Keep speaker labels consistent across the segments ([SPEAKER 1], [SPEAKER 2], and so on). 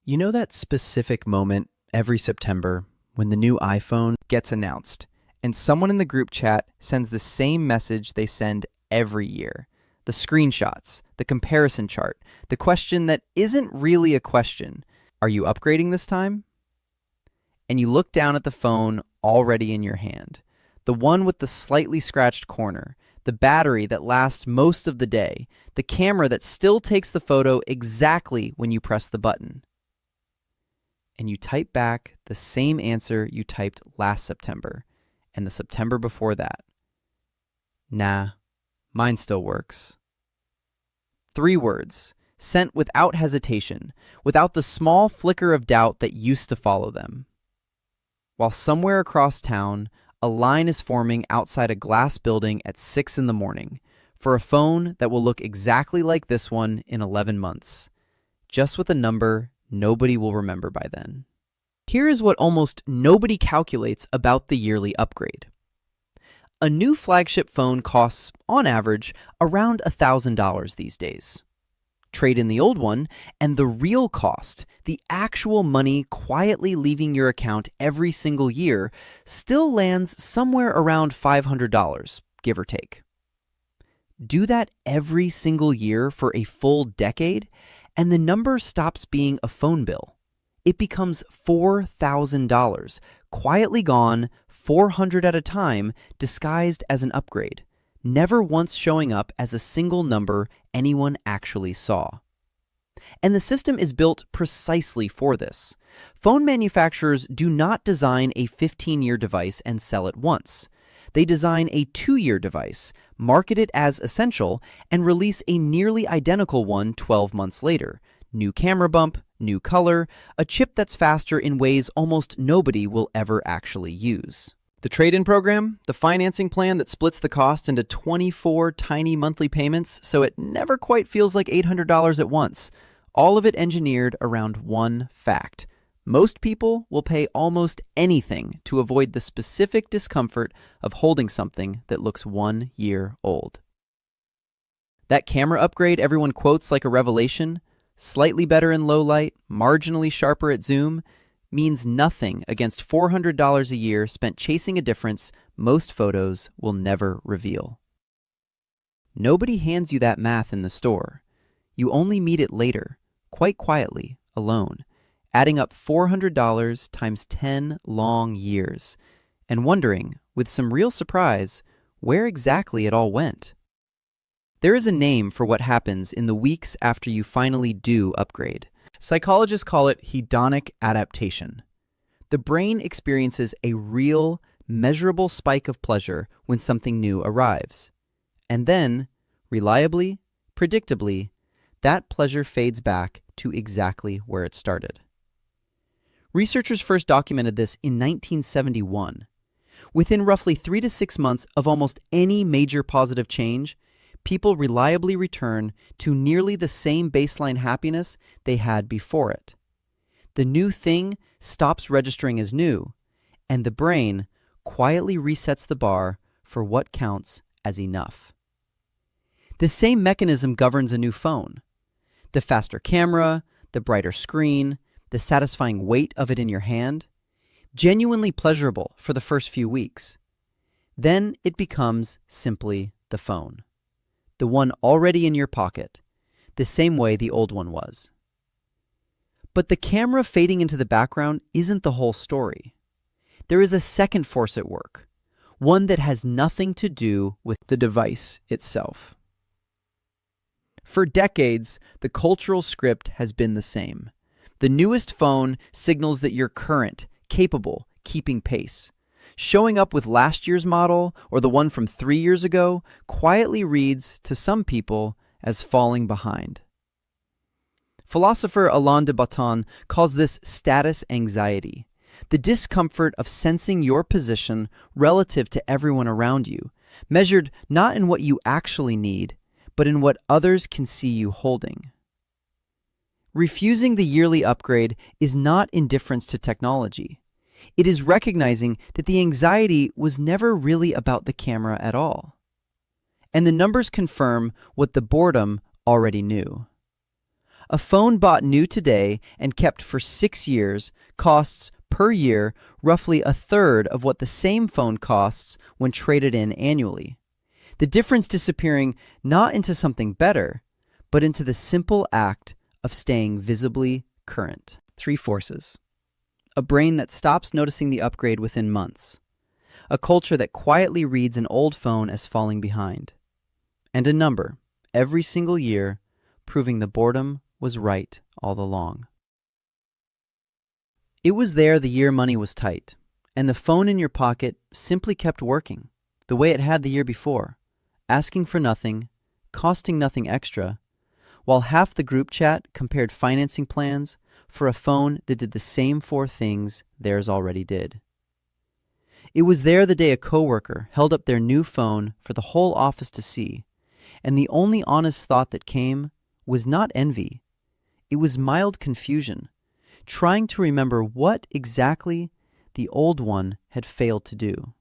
[SPEAKER 1] You know that specific moment every September when the new iPhone gets announced and someone in the group chat sends the same message they send every year? The screenshots, the comparison chart, the question that isn't really a question. Are you upgrading this time? And you look down at the phone already in your hand, the one with the slightly scratched corner, the battery that lasts most of the day, the camera that still takes the photo exactly when you press the button. And you type back the same answer you typed last September and the September before that. Nah, mine still works. 3 words, sent without hesitation, without the small flicker of doubt that used to follow them. While somewhere across town, a line is forming outside a glass building at 6 in the morning for a phone that will look exactly like this one in 11 months, just with a number nobody will remember by then. Here is what almost nobody calculates about the yearly upgrade. A new flagship phone costs, on average, around $1,000 these days. Trade in the old one, and the real cost, the actual money quietly leaving your account every single year, still lands somewhere around $500, give or take. Do that every single year for a full decade, and the number stops being a phone bill. It becomes $4,000, quietly gone, $400 at a time, disguised as an upgrade, never once showing up as a single number anyone actually saw. And the system is built precisely for this. Phone manufacturers do not design a 15-year device and sell it once. They design a 2-year device, market it as essential, and release a nearly identical one 12 months later. New camera bump, new color, a chip that's faster in ways almost nobody will ever actually use. The trade-in program, the financing plan that splits the cost into 24 tiny monthly payments so it never quite feels like $800 at once. All of it engineered around one fact. Most people will pay almost anything to avoid the specific discomfort of holding something that looks 1 year old. That camera upgrade everyone quotes like a revelation, slightly better in low light, marginally sharper at zoom, means nothing against $400 a year spent chasing a difference most photos will never reveal. Nobody hands you that math in the store. You only meet it later, quite quietly, alone, adding up $400 times 10 long years, and wondering, with some real surprise, where exactly it all went. There is a name for what happens in the weeks after you finally do upgrade. Psychologists call it hedonic adaptation. The brain experiences a real, measurable spike of pleasure when something new arrives. And then, reliably, predictably, that pleasure fades back to exactly where it started. Researchers first documented this in 1971. Within roughly 3 to 6 months of almost any major positive change, people reliably return to nearly the same baseline happiness they had before it. The new thing stops registering as new, and the brain quietly resets the bar for what counts as enough. The same mechanism governs a new phone. The faster camera, the brighter screen, the satisfying weight of it in your hand, genuinely pleasurable for the first few weeks. Then it becomes simply the phone. The one already in your pocket, the same way the old one was. But the camera fading into the background isn't the whole story. There is a second force at work, one that has nothing to do with the device itself. For decades, the cultural script has been the same. The newest phone signals that you're current, capable, keeping pace. Showing up with last year's model or the one from 3 years ago quietly reads, to some people, as falling behind. Philosopher Alain de Botton calls this status anxiety, the discomfort of sensing your position relative to everyone around you, measured not in what you actually need, but in what others can see you holding. Refusing the yearly upgrade is not indifference to technology. It is recognizing that the anxiety was never really about the camera at all. And the numbers confirm what the boredom already knew. A phone bought new today and kept for 6 years costs per year roughly a third of what the same phone costs when traded in annually. The difference disappearing not into something better, but into the simple act of staying visibly current. 3 forces. A brain that stops noticing the upgrade within months. A culture that quietly reads an old phone as falling behind. And a number, every single year, proving the boredom was right all along. It was there the year money was tight, and the phone in your pocket simply kept working, the way it had the year before, asking for nothing, costing nothing extra, while half the group chat compared financing plans for a phone that did the same 4 things theirs already did. It was there the day a coworker held up their new phone for the whole office to see, and the only honest thought that came was not envy. It was mild confusion, trying to remember what exactly the old one had failed to do.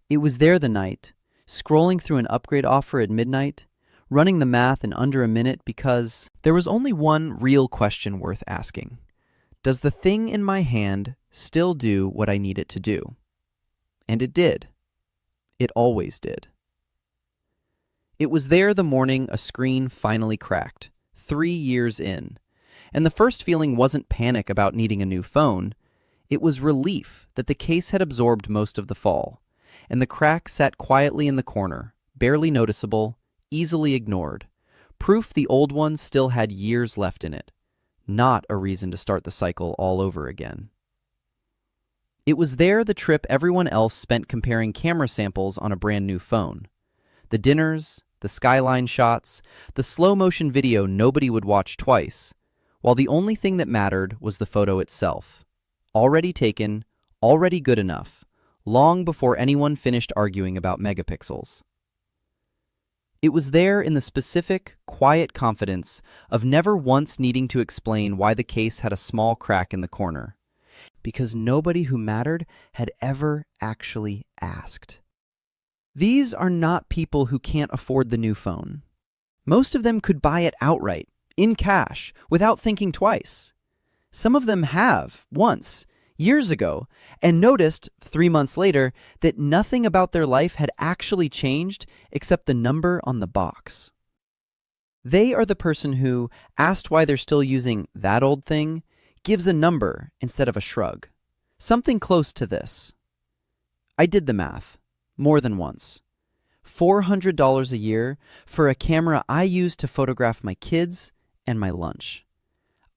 [SPEAKER 1] It was there the night, scrolling through an upgrade offer at midnight, running the math in under a minute because there was only one real question worth asking. Does the thing in my hand still do what I need it to do? And it did. It always did. It was there the morning a screen finally cracked, 3 years in. And the first feeling wasn't panic about needing a new phone. It was relief that the case had absorbed most of the fall, and the crack sat quietly in the corner, barely noticeable, easily ignored. Proof the old one still had years left in it, not a reason to start the cycle all over again. It was there the trip everyone else spent comparing camera samples on a brand new phone. The dinners, the skyline shots, the slow-motion video nobody would watch twice, while the only thing that mattered was the photo itself. Already taken, already good enough, long before anyone finished arguing about megapixels. It was there in the specific, quiet confidence of never once needing to explain why the case had a small crack in the corner, because nobody who mattered had ever actually asked. These are not people who can't afford the new phone. Most of them could buy it outright, in cash, without thinking twice. Some of them have, once, years ago, and noticed, 3 months later, that nothing about their life had actually changed except the number on the box. They are the person who, asked why they're still using that old thing, gives a number instead of a shrug. Something close to this. I did the math. More than once. $400 a year for a camera I use to photograph my kids and my lunch.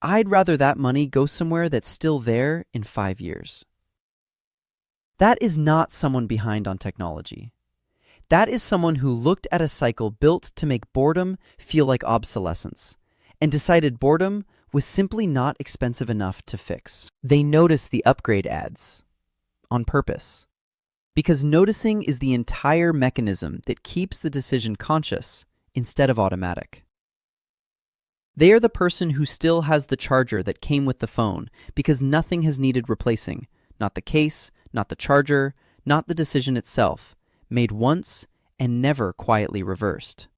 [SPEAKER 1] I'd rather that money go somewhere that's still there in 5 years. That is not someone behind on technology. That is someone who looked at a cycle built to make boredom feel like obsolescence and decided boredom was simply not expensive enough to fix. They noticed the upgrade ads on purpose. Because noticing is the entire mechanism that keeps the decision conscious instead of automatic. They are the person who still has the charger that came with the phone because nothing has needed replacing, not the case, not the charger, not the decision itself, made once and never quietly reversed.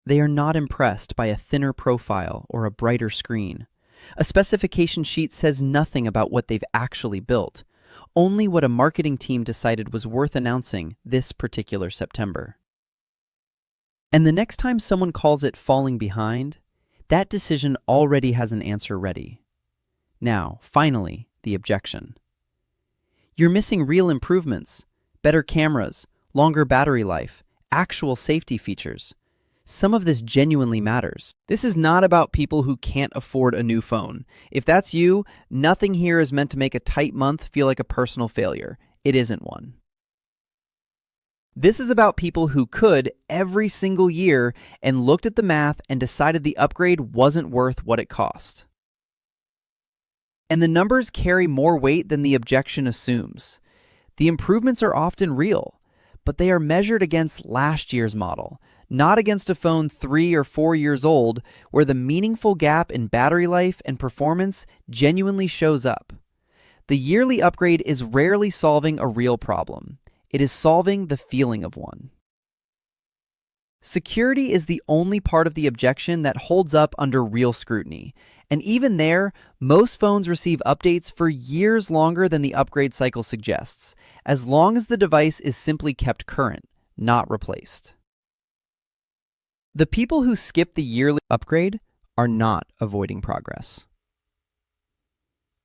[SPEAKER 1] They are not impressed by a thinner profile or a brighter screen. A specification sheet says nothing about what they've actually built. Only what a marketing team decided was worth announcing this particular September. And the next time someone calls it falling behind, that decision already has an answer ready. Now, finally, the objection. You're missing real improvements, better cameras, longer battery life, actual safety features. Some of this genuinely matters. This is not about people who can't afford a new phone. If that's you, nothing here is meant to make a tight month feel like a personal failure. It isn't one. This is about people who could every single year and looked at the math and decided the upgrade wasn't worth what it cost. And the numbers carry more weight than the objection assumes. The improvements are often real, but they are measured against last year's model, not against a phone 3 or 4 years old where the meaningful gap in battery life and performance genuinely shows up. The yearly upgrade is rarely solving a real problem. It is solving the feeling of one. Security is the only part of the objection that holds up under real scrutiny. And even there, most phones receive updates for years longer than the upgrade cycle suggests, as long as the device is simply kept current, not replaced. The people who skip the yearly upgrade are not avoiding progress.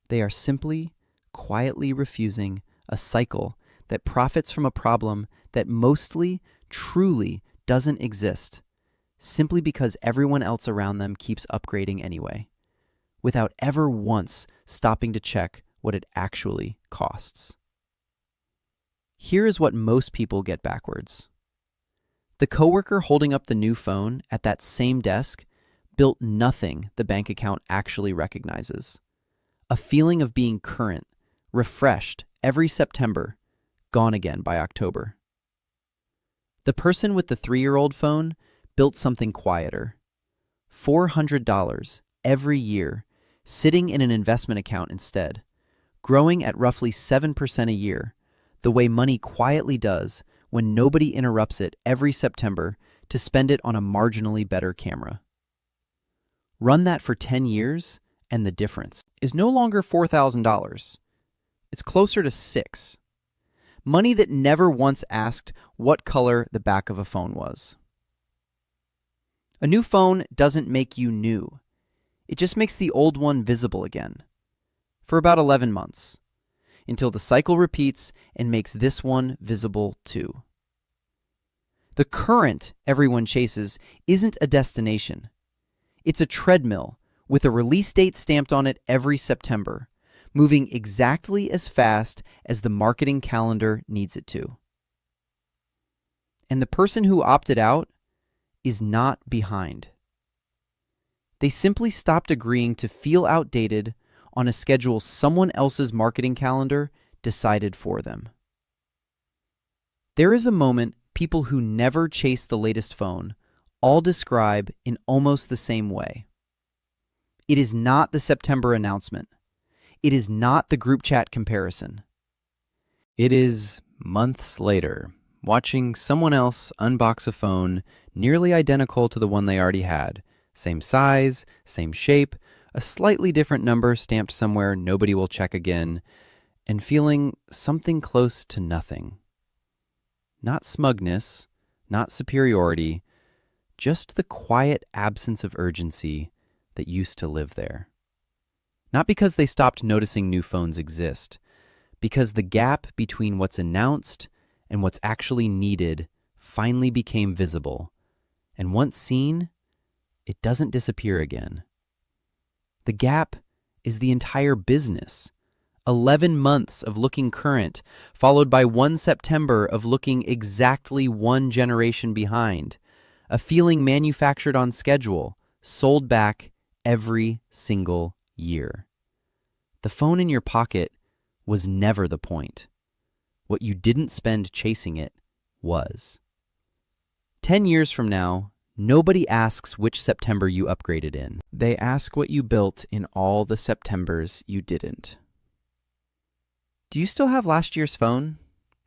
[SPEAKER 1] They are simply, quietly refusing a cycle that profits from a problem that mostly, truly doesn't exist, simply because everyone else around them keeps upgrading anyway, without ever once stopping to check what it actually costs. Here is what most people get backwards. The coworker holding up the new phone at that same desk built nothing the bank account actually recognizes. A feeling of being current, refreshed every September, gone again by October. The person with the 3-year-old phone built something quieter. $400 every year, sitting in an investment account instead, growing at roughly 7% a year, the way money quietly does when nobody interrupts it every September to spend it on a marginally better camera. Run that for 10 years, and the difference is no longer $4,000. It's closer to $6,000. Money that never once asked what color the back of a phone was. A new phone doesn't make you new. It just makes the old one visible again. For about 11 months. Until the cycle repeats and makes this one visible too. The current everyone chases isn't a destination. It's a treadmill with a release date stamped on it every September, moving exactly as fast as the marketing calendar needs it to. And the person who opted out is not behind. They simply stopped agreeing to feel outdated on a schedule someone else's marketing calendar decided for them. There is a moment people who never chase the latest phone all describe in almost the same way. It is not the September announcement. It is not the group chat comparison. It is months later, watching someone else unbox a phone nearly identical to the one they already had. Same size, same shape, a slightly different number stamped somewhere nobody will check again, and feeling something close to nothing. Not smugness, not superiority, just the quiet absence of urgency that used to live there. Not because they stopped noticing new phones exist, because the gap between what's announced and what's actually needed finally became visible, and once seen, it doesn't disappear again. The gap is the entire business. 11 months of looking current, followed by 1 September of looking exactly 1 generation behind. A feeling manufactured on schedule, sold back every single year. The phone in your pocket was never the point. What you didn't spend chasing it was. 10 years from now, nobody asks which September you upgraded in. They ask what you built in all the Septembers you didn't. Do you still have last year's phone?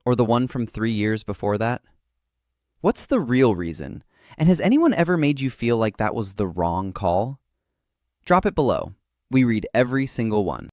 [SPEAKER 1] Or the one from 3 years before that? What's the real reason? And has anyone ever made you feel like that was the wrong call? Drop it below. We read every single one.